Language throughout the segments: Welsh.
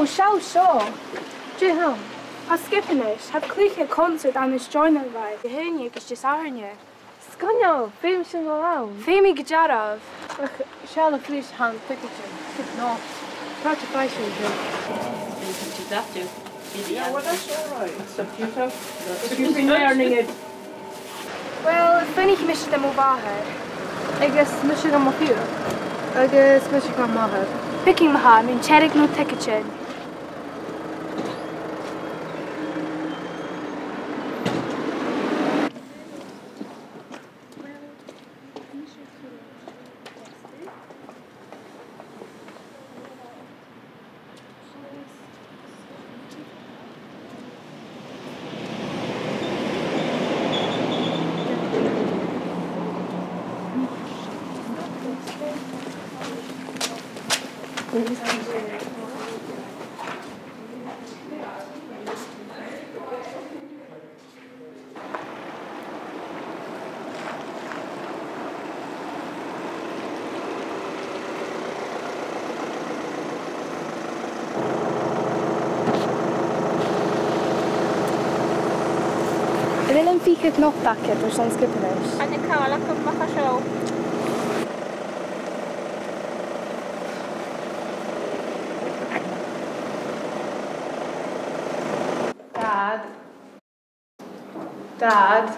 Oh, show. Jim, has skippinish. Have cliche concert an is joiner vai. The hennig is just arne. Scanio, film sin around. Femi Gajarov. Shall of Fleece hand picture. No. Try to fight you. Yeah, well, that's all right. That's up to yourself. If you've been learning it. Well, Fenny mished them over her. I guess Michigan Mafia. I guess Michigan Mahad. Picking Maham in Cherik no Tekichin. Willem fick ett knoppbacket och sånt skippinish. Han är kalla kommer show. Dad.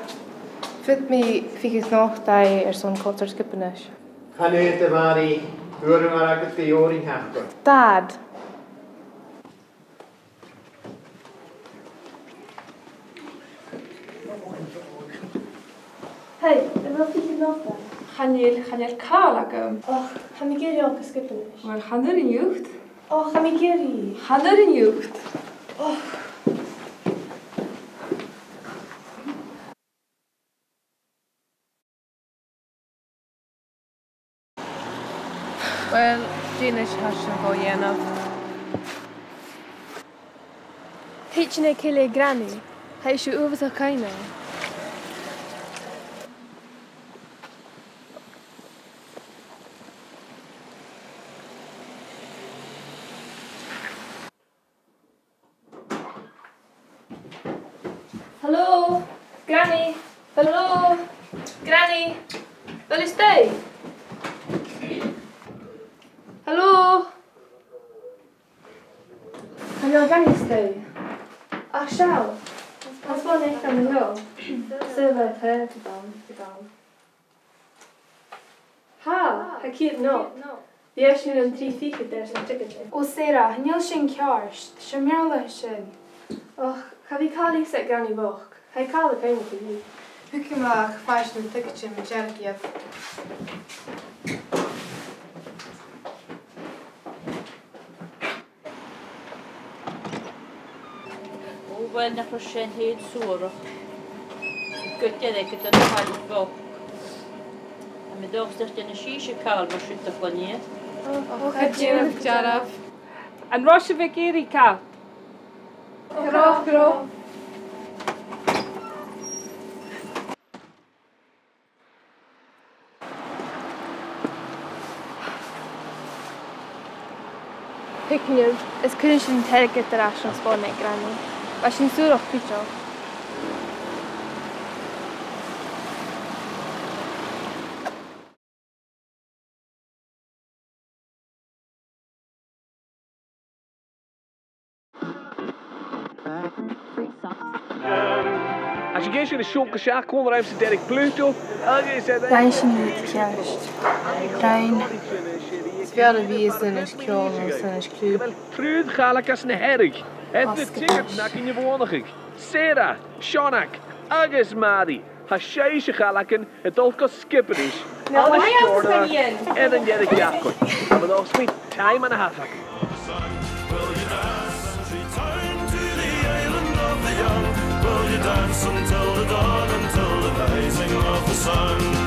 Fit me fick ett knopp där sån concert skippinish. Kan jag inte vara i hörmaragget i åring här? Dad. Hej, det var fick ett knopp där. Chanel kala Och han är geri och skippinish. Men han är en jukt. Och han är geri. Han är en jukt. Well, Genish hasn't go igenom. Hitchne kille granny. Hej ju över så kaina. Hallo, Granny. Hallo, Granny. Wil je stay? Hallo. Han jag granny stay. Ach schau. Das war nicht an der Silver Träne gegangen. Ha, jag kid no. Det är ju en 3-4 där som tycker det. Och Sarah, han gör sin kärst. Schmerla sin. Och kan vi kalla det granny bok? Hej kalla det inte vi. Hur kan man fast en picture med Jerky? Wel na prosien hyd sŵr o gyda'r gyda'r hael bo. A mi ddod ystod yn y sys y cael mae sydd o flanie. Och, het Jaraf. En was je weer Erika? Gro. Picnic is kunnen ze niet helemaal te raschen spannen granny. Was je zo nog pitcho? Als je geen in de schonke zaak kon, dan heeft ze Dirk Pluto. Kleintje niet kerst. Klein. Spelen wie is in een kjol en zijn is club. Fruit ga ik als een herrig. Het is zeker nak in je woning. Sarah, Shonak, Agus Madi. Hasheische galaken, het ook als skipper is. Alles shorter. En dan jij de jacht. Maar nog eens time and a half. Will you dance until the dawn, until the rising of the sun?